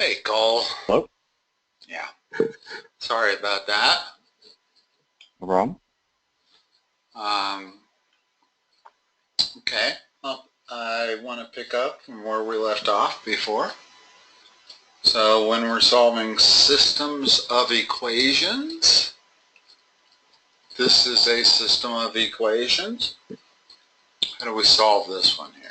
Hey, Cole. Hello? Yeah. Sorry about that. No problem. Okay. Well, I want to pick up from where we left off before. So when we're solving systems of equations, this is a system of equations. How do we solve this one here?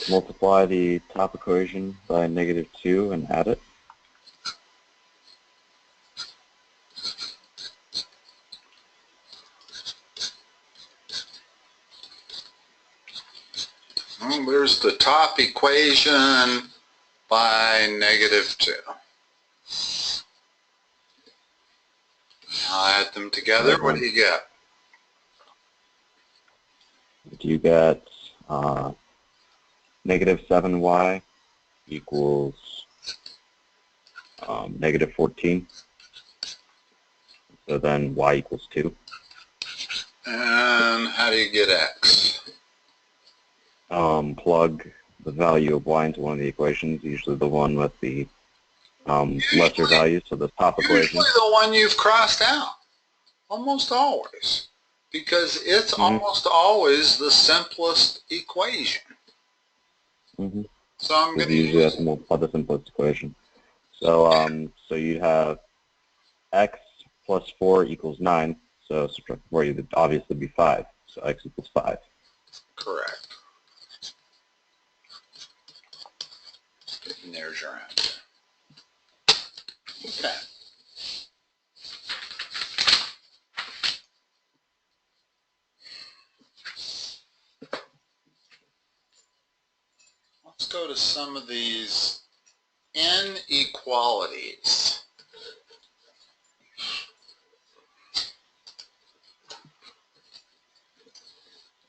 Multiply the top equation by -2 and add it. Well, there's the top equation by -2. I'll add them together. What do you get? You get -7y equals -14. So then y equals 2. And how do you get x? Plug the value of y into one of the equations, usually the one with the lesser value, so the top equation. Usually the one you've crossed out. Almost always. Because it's almost always the simplest equation. So I'm going to usually have to multiply the simplest equation. So so you'd have x plus 4 equals 9. So subtract 4 would obviously be 5. So x equals 5. Correct. And there's your answer. Okay. Let's go to some of these inequalities.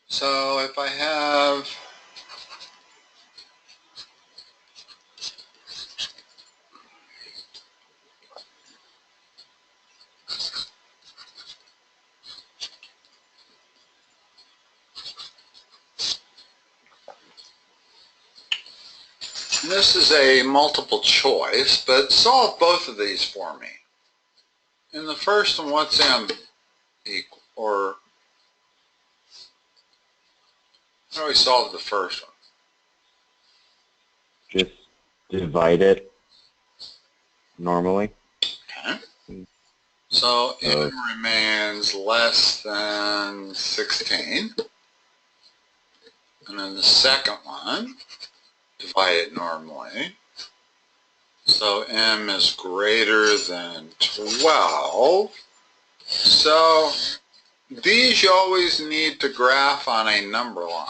So if I have this is a multiple choice, but solve both of these for me. In the first one, what's m equal? Or how do we solve the first one? Just divide it normally. Okay. So m remains less than 16. And then the second one, divide it normally. So m is greater than 12. So these you always need to graph on a number line.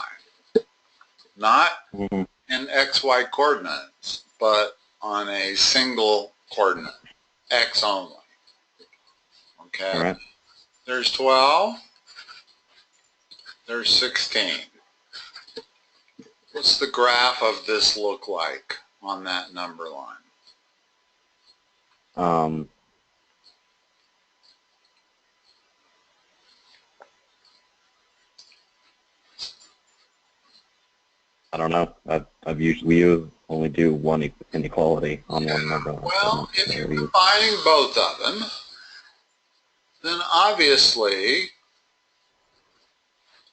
Not in xy coordinates, but on a single coordinate, x only. Okay? All right. There's 12. There's 16. What's the graph of this look like on that number line? I don't know. We only do one inequality on one number. Well, if you're combining both of them, then obviously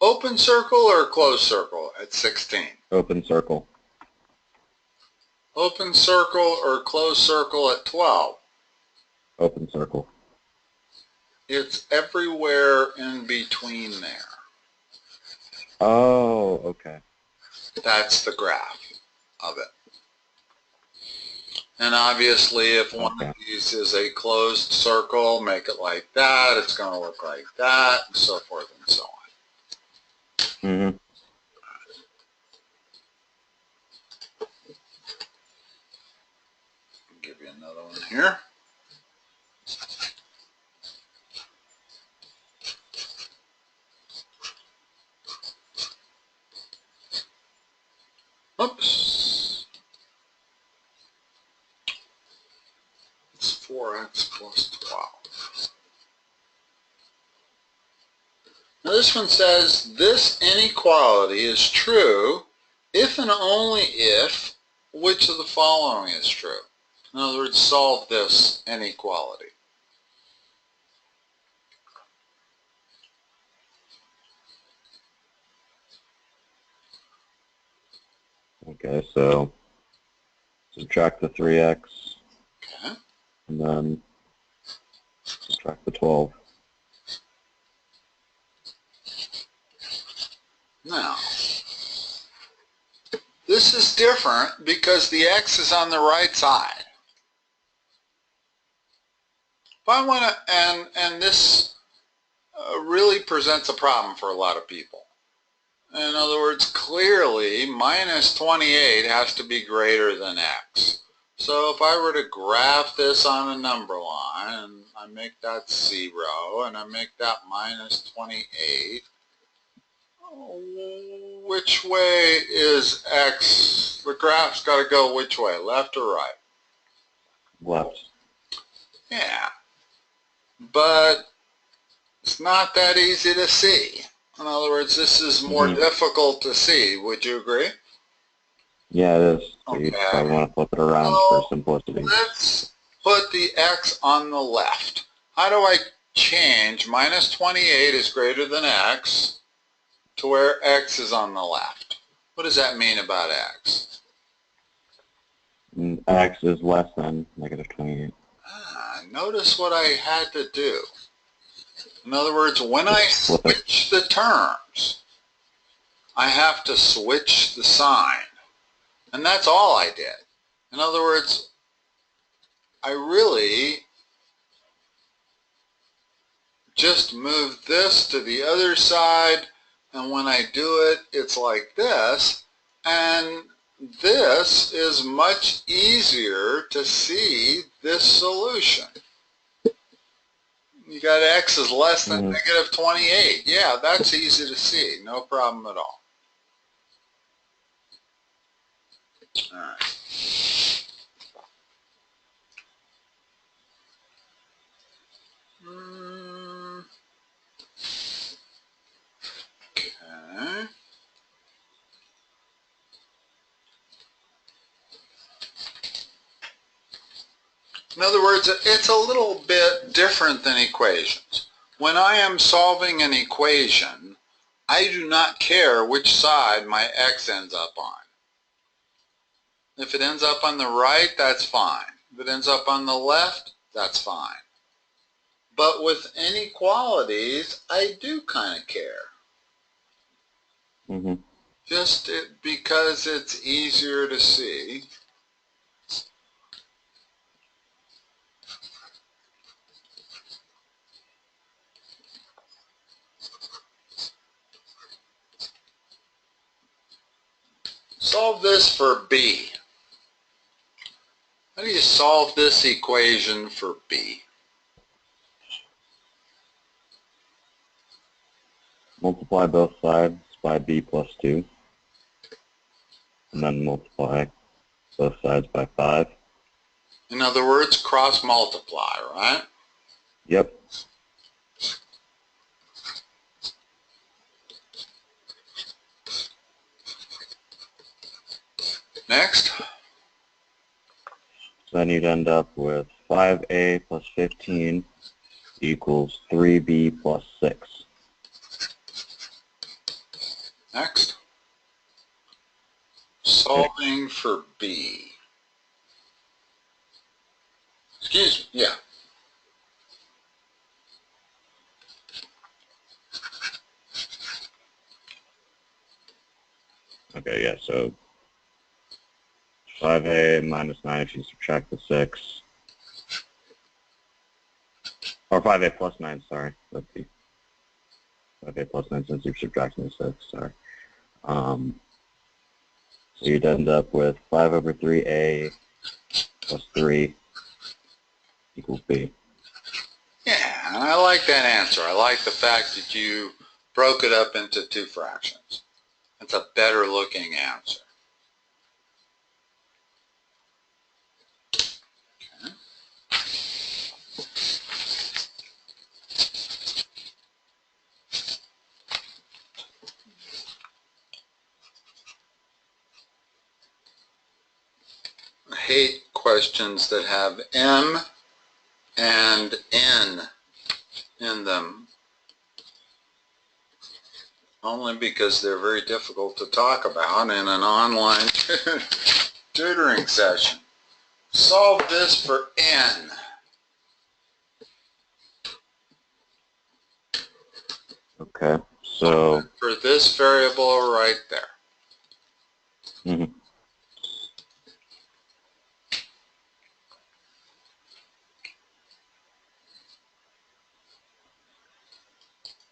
open circle or closed circle at 16? Open circle. Open circle or closed circle at 12? Open circle. It's everywhere in between there. Oh, okay. That's the graph of it. And obviously if one of these is a closed circle, make it like that, it's going to look like that, and so forth and so on. I'll give you another one here. Oops. It's 4x plus 12. Now this one says this inequality is true if and only if which of the following is true. In other words, solve this inequality. Okay, so subtract the 3x, Okay. and then subtract the 12. Now, this is different because the x is on the right side. If I want to, and this really presents a problem for a lot of people. In other words, clearly minus 28 has to be greater than x. So if I were to graph this on a number line, and I make that 0, and I make that minus 28, which way is x? The graph's got to go which way, left or right? Left. Yeah, but it's not that easy to see. In other words, this is more difficult to see. Would you agree? Yeah, it is. So Okay. you probably want to flip it around for simplicity. Let's put the x on the left. How do I change minus 28 is greater than x to where x is on the left? What does that mean about x? X is less than negative 28. Notice what I had to do. In other words, when I switch the terms, I have to switch the sign. And that's all I did. In other words, I really just moved this to the other side, and when I do it, it's like this, and this is much easier to see this solution. You got x is less than negative 28. Yeah, that's easy to see. No problem at all. All right. Okay. In other words, it's a little bit different than equations. When I am solving an equation, I do not care which side my x ends up on. If it ends up on the right, that's fine. If it ends up on the left, that's fine. But with inequalities, I do kind of care. Just because it's easier to see. Solve this for b. How do you solve this equation for b? Multiply both sides by b plus 2. And then multiply both sides by 5. In other words, cross multiply, right? Yep. Next. So then you'd end up with 5a plus 15 equals 3b plus 6. Next. Solving for b. Excuse me, yeah. Okay, yeah, so 5a minus 9 if you subtract the 6. Or 5a plus 9, sorry. Let's see. 5a plus 9 since you're subtracting the 6, sorry. So you'd end up with 5 over 3a plus 3 equals b. Yeah, and I like that answer. I like the fact that you broke it up into two fractions. It's a better looking answer. Okay. hate questions that have M and N in them, only because they're very difficult to talk about in an online tutoring session. Solve this for N. Okay, so for this variable right there. Mhm.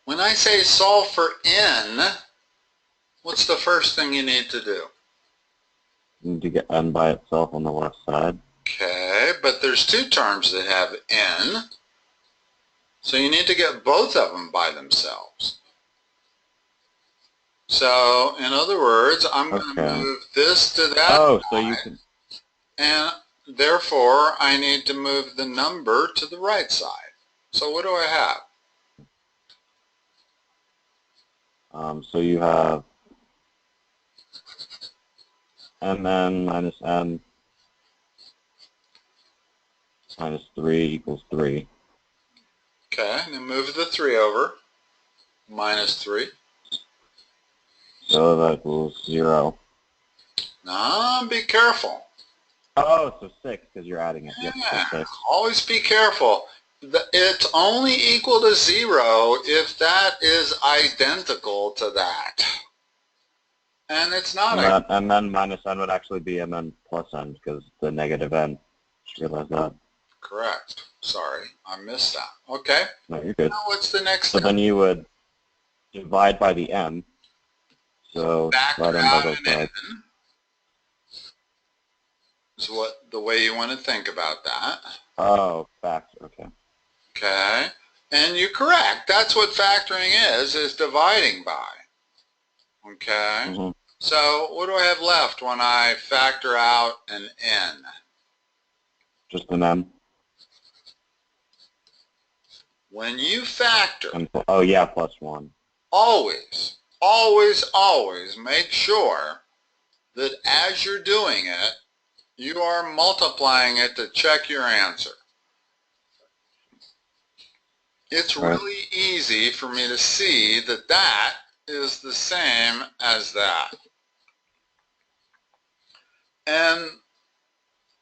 When I say solve for N, what's the first thing you need to do? You need to get N by itself on the left side. Okay, but there's two terms that have N, so you need to get both of them by themselves. So, in other words, I'm going to move this to that Oh, side, so you can... and therefore I need to move the number to the right side. So what do I have? So you have mn minus n minus 3 equals 3. Okay, then move the 3 over, minus 3. So that equals 0. Now, be careful. Oh, so 6, because you're adding it. Yep, so 6. Always be careful. It's only equal to 0 if that is identical to that. And it's not. And then minus n would actually be mn plus n, because the negative n. Just realize that. Correct. Sorry, I missed that. Okay. No, you're good. Now what's the next So step? then you would divide by the m. So divide m by both sides. Is what the way you want to think about that. Oh, factor. Okay. Okay. And you're correct. That's what factoring is dividing by. Okay. Mm-hmm. So what do I have left when I factor out an n? Just an m. When you factor, Oh yeah, plus 1. always, always, always make sure that as you're doing it, you are multiplying it to check your answer. It's really easy for me to see that that is the same as that. And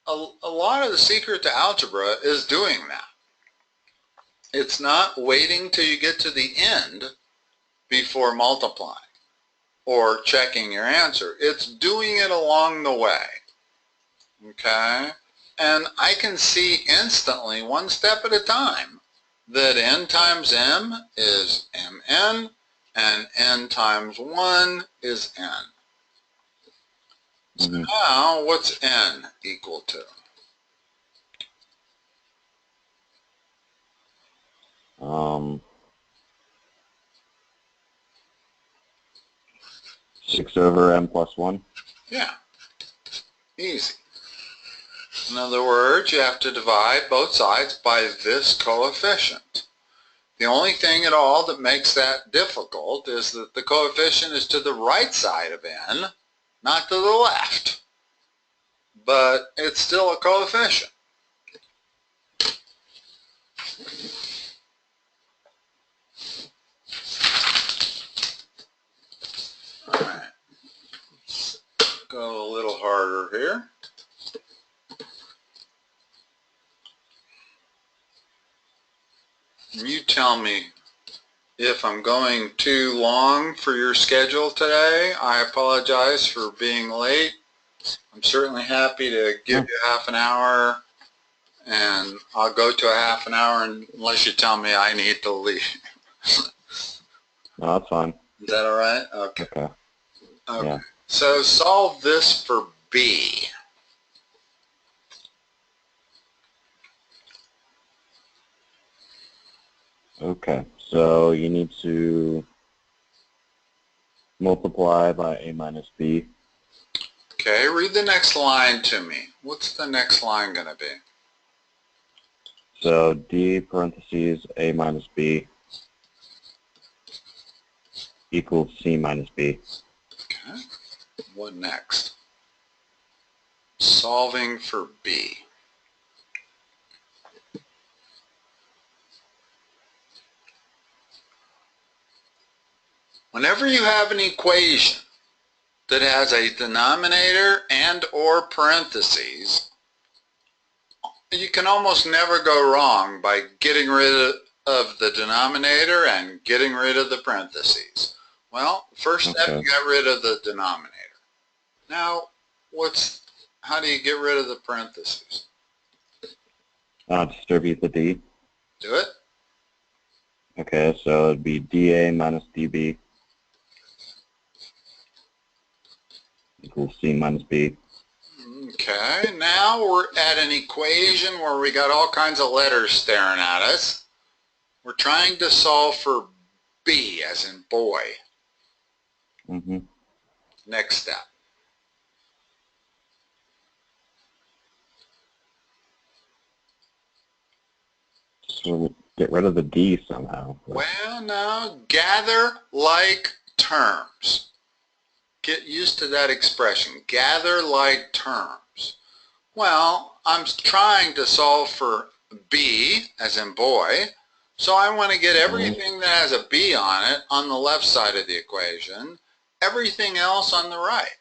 a lot of the secret to algebra is doing that. It's not waiting till you get to the end before multiplying or checking your answer. It's doing it along the way. Okay? And I can see instantly, one step at a time, that n times m is mn and n times 1 is n. So now, what's n equal to? Um, 6 over m plus 1. Yeah, easy. In other words, you have to divide both sides by this coefficient. The only thing at all that makes that difficult is that the coefficient is to the right side of n, not to the left. But it's still a coefficient. All right. Let's go a little harder here. You tell me if I'm going too long for your schedule today. I apologize for being late. I'm certainly happy to give you half an hour, and I'll go to a half an hour unless you tell me I need to leave. No, that's fine. Is that all right? Okay. Okay. Yeah. So solve this for B. Okay, so you need to multiply by a minus b. Okay, read the next line to me. What's the next line going to be? So d parentheses a minus b equals c minus b. Okay. What next? solving for b. Whenever you have an equation that has a denominator and or parentheses, you can almost never go wrong by getting rid of the denominator and getting rid of the parentheses. Well, first step, you got rid of the denominator. Now, how do you get rid of the parentheses? Distribute the d. Do it. Okay, so it'd be dA minus dB equals C minus B. Okay, now we're at an equation where we got all kinds of letters staring at us. We're trying to solve for B, as in boy. Next step. So get rid of the d somehow. Well, now, gather like terms. Get used to that expression, gather like terms. Well, I'm trying to solve for B, as in boy, so I want to get everything that has a B on it on the left side of the equation, everything else on the right.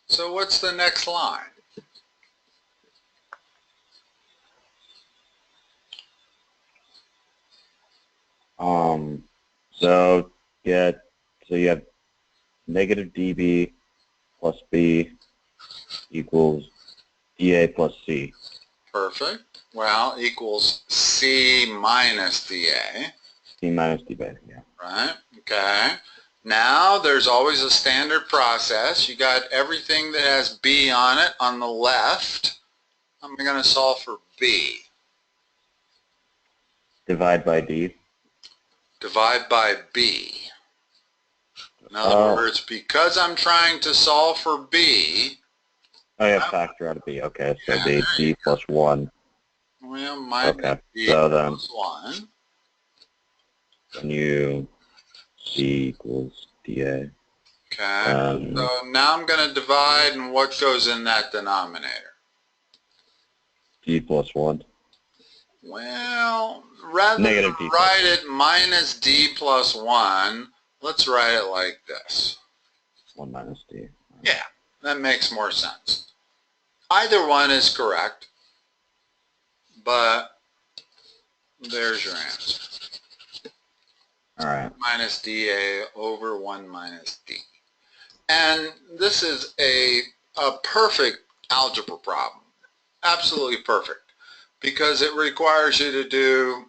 So what's the next line? So you have negative dB plus B equals dA plus C. Perfect. Well, equals C minus dA. C minus dB, yeah. Right, okay. Now there's always a standard process. You got everything that has B on it on the left. I'm going to solve for B. Divide by D. Divide by B. In other words, because I'm trying to solve for B. Oh, yeah, factor out of B. Okay, so the D plus 1. Well, minus B so plus 1. Then you C equals dA. Okay, so now I'm going to divide, and what goes in that denominator? D plus 1. Well, rather than write it minus D plus 1, let's write it like this. 1 minus D. Yeah, that makes more sense. Either one is correct, but there's your answer. All right. Minus dA over 1 minus D. And this is a perfect algebra problem. Absolutely perfect. Because it requires you to do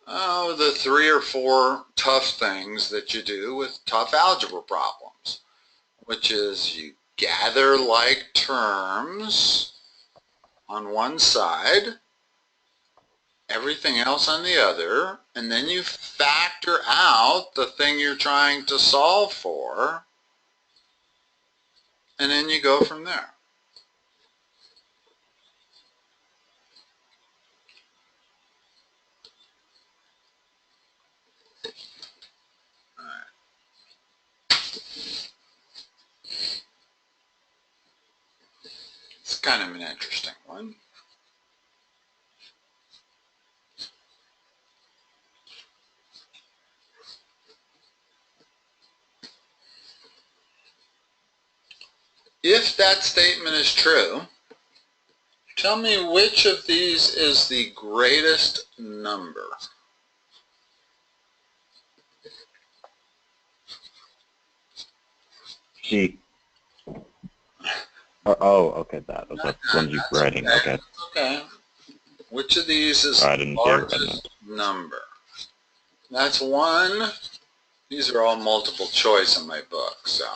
the 3 or 4 tough things that you do with tough algebra problems, which is you gather like terms on one side, everything else on the other, and then you factor out the thing you're trying to solve for, and then you go from there. It's kind of an interesting one. If that statement is true, tell me which of these is the greatest number. C. Oh, okay, that was the one you're writing. Okay. Okay. Which of these is the largest number? That's 1. These are all multiple choice in my book, so.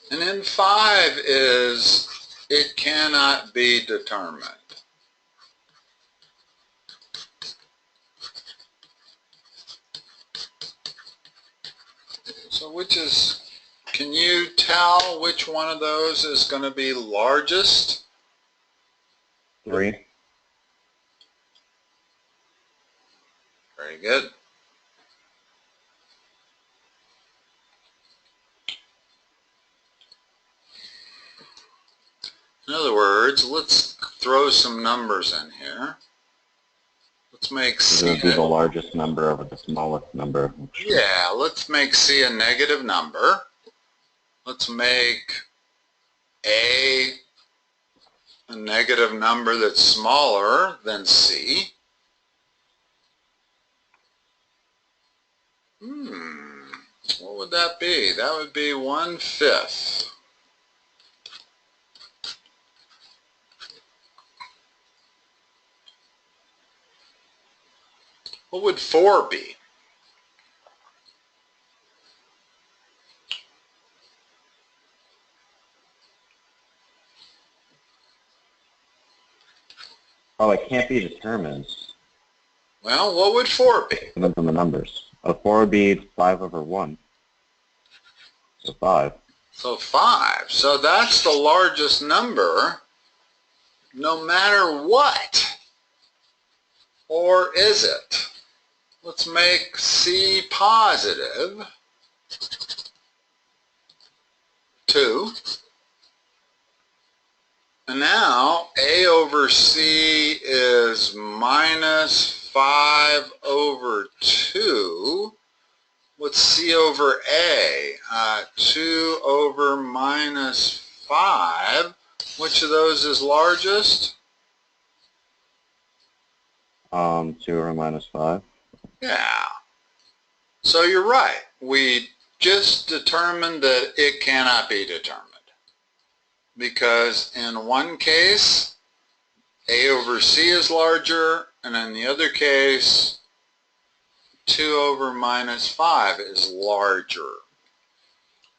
And then 5 is, it cannot be determined. So which is, can you tell which one of those is going to be largest? 3. Very good. words, let's throw some numbers in here. Let's make C. It's going to be the largest number over the smallest number. Yeah, let's make C a negative number. Let's make A a negative number that's smaller than C. What would that be? That would be 1/5. What would 4 be? Oh, it can't be determined. Well, what would 4 be? Depends on the numbers. 4 would be 5 over 1. So 5. So 5. So that's the largest number no matter what. Or is it? Let's make C positive 2. And now A over C is minus 5 over 2. What's C over A? 2 over minus 5. Which of those is largest? 2 over minus 5. Yeah. So you're right. We just determined that it cannot be determined. Because in one case, A over C is larger, and in the other case, 2 over minus 5 is larger.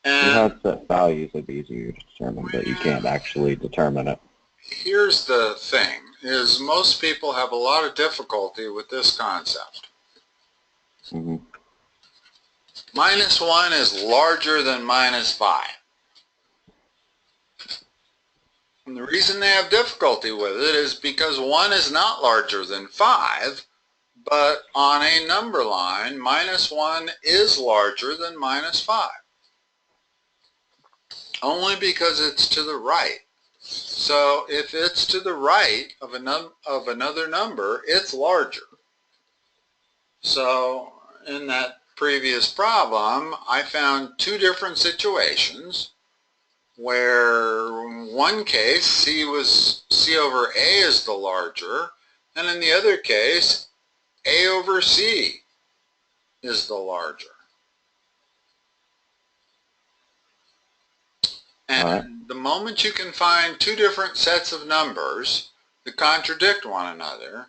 And you have set values, it'd be easier to determine, but you can't actually determine it. Here's the thing, is most people have a lot of difficulty with this concept. Minus 1 is larger than minus 5. And the reason they have difficulty with it is because 1 is not larger than 5, but on a number line, minus 1 is larger than minus 5. Only because it's to the right. So if it's to the right of another number, it's larger. So in that previous problem, I found two different situations where in one case C over A is the larger, and in the other case A over C is the larger. And the moment you can find two different sets of numbers that contradict one another,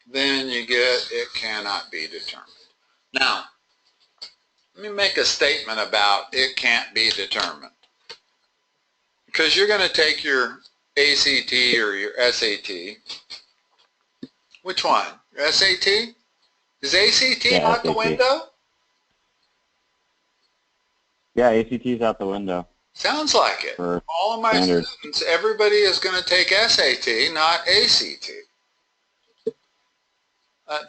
then you get it cannot be determined. Now, let me make a statement about it can't be determined. Because you're going to take your ACT or your SAT. Which one? Your SAT? Is ACT out the window? Yeah, ACT's out the window. Sounds like it. For all of my students, everybody is going to take SAT, not ACT.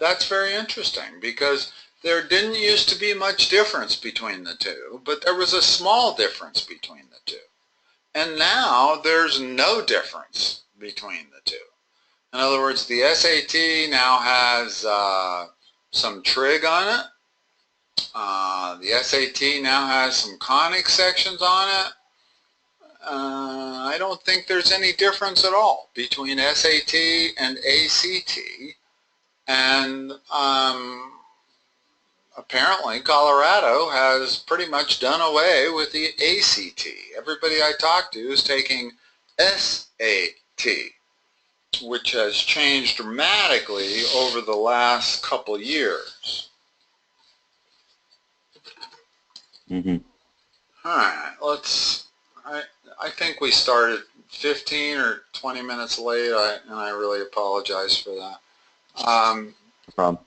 That's very interesting because there didn't used to be much difference between the two, but there was a small difference between the two. And now there's no difference between the two. In other words, the SAT now has some trig on it. The SAT now has some conic sections on it. I don't think there's any difference at all between SAT and ACT. And apparently Colorado has pretty much done away with the ACT. Everybody I talk to is taking SAT, which has changed dramatically over the last couple years. All right, I think we started 15 or 20 minutes late, and I really apologize for that. No problem.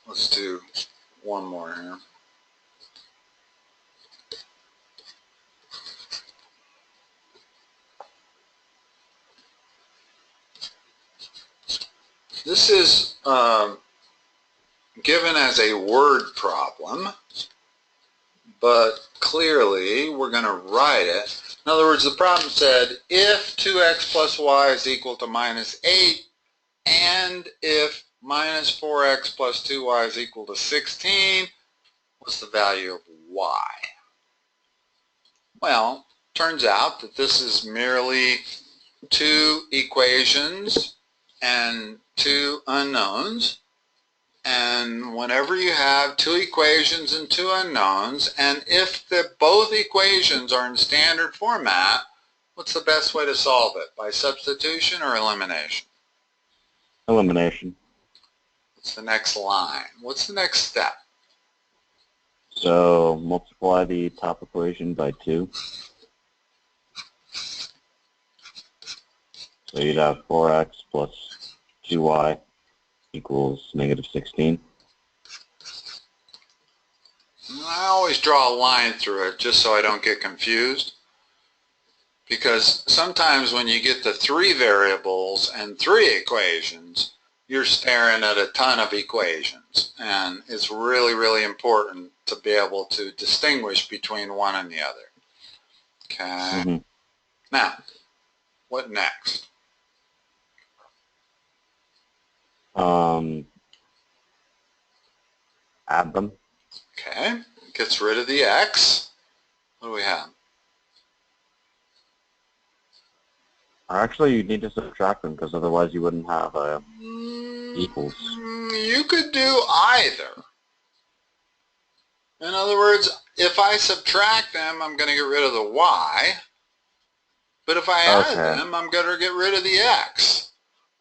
Let's do one more here. This is given as a word problem, but clearly we're going to write it In other words, the problem said if 2x plus y is equal to minus 8 and if minus 4x plus 2y is equal to 16, what's the value of y? Well, turns out that this is merely two equations and two unknowns. And whenever you have two equations and two unknowns, and if both equations are in standard format, what's the best way to solve it? By substitution or elimination? Elimination. What's the next line? What's the next step? So multiply the top equation by 2. So you'd have 4x plus 2y equals negative 16. I always draw a line through it just so I don't get confused. Because sometimes when you get the 3 variables and 3 equations, you're staring at a ton of equations. And it's really, really important to be able to distinguish between one and the other. Okay. Mm-hmm. Now, what next? Add them. Okay. Gets rid of the x. What do we have? Or actually, you need to subtract them because otherwise you wouldn't have equals. You could do either. In other words, if I subtract them, I'm going to get rid of the y. But if I add them, I'm going to get rid of the x.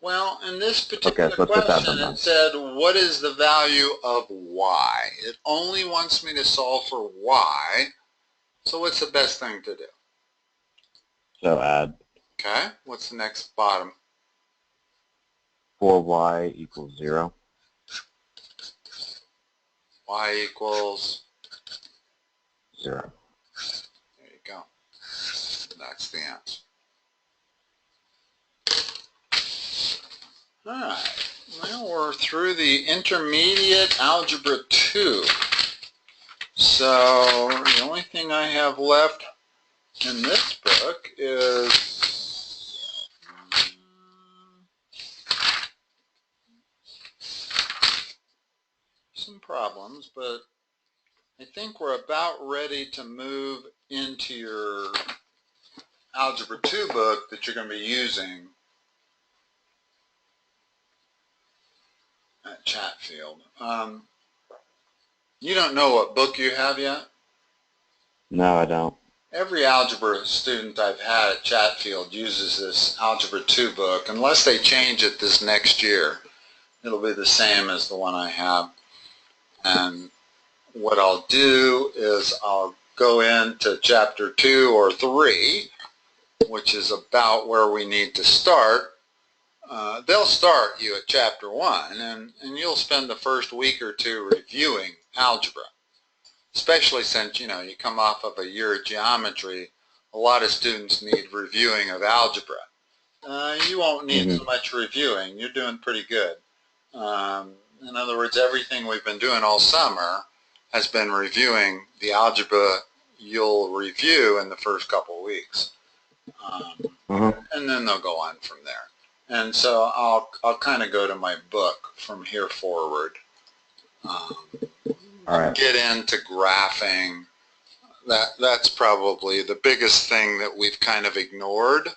Well, in this particular question, it said, what is the value of y? It only wants me to solve for y. So what's the best thing to do? So add. Okay. What's the next bottom? 4y equals 0. Y equals 0. There you go. That's the answer. All right. Well, we're through the intermediate Algebra 2. So the only thing I have left in this book is some problems, but I think we're about ready to move into your Algebra 2 book that you're going to be using at Chatfield. You don't know what book you have yet? No, I don't. Every algebra student I've had at Chatfield uses this Algebra 2 book. Unless they change it this next year, it'll be the same as the one I have. And what I'll do is I'll go into Chapter 2 or 3, which is about where we need to start. They'll start you at Chapter 1, and you'll spend the first week or two reviewing algebra. Especially since, you come off of a year of geometry, a lot of students need reviewing of algebra. You won't need so much reviewing. You're doing pretty good. In other words, everything we've been doing all summer has been reviewing the algebra you'll review in the first couple of weeks. And then they'll go on from there. And so I'll kind of go to my book from here forward. All right. Get into graphing. That's probably the biggest thing that we've kind of ignored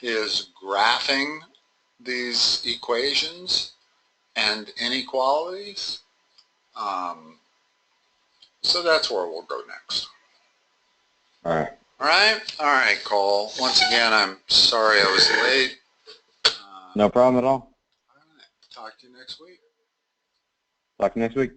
is graphing these equations and inequalities. So that's where we'll go next. All right. All right? All right, Cole. Once again, I'm sorry I was late. No problem at all. All right. Talk to you next week. Talk to you next week.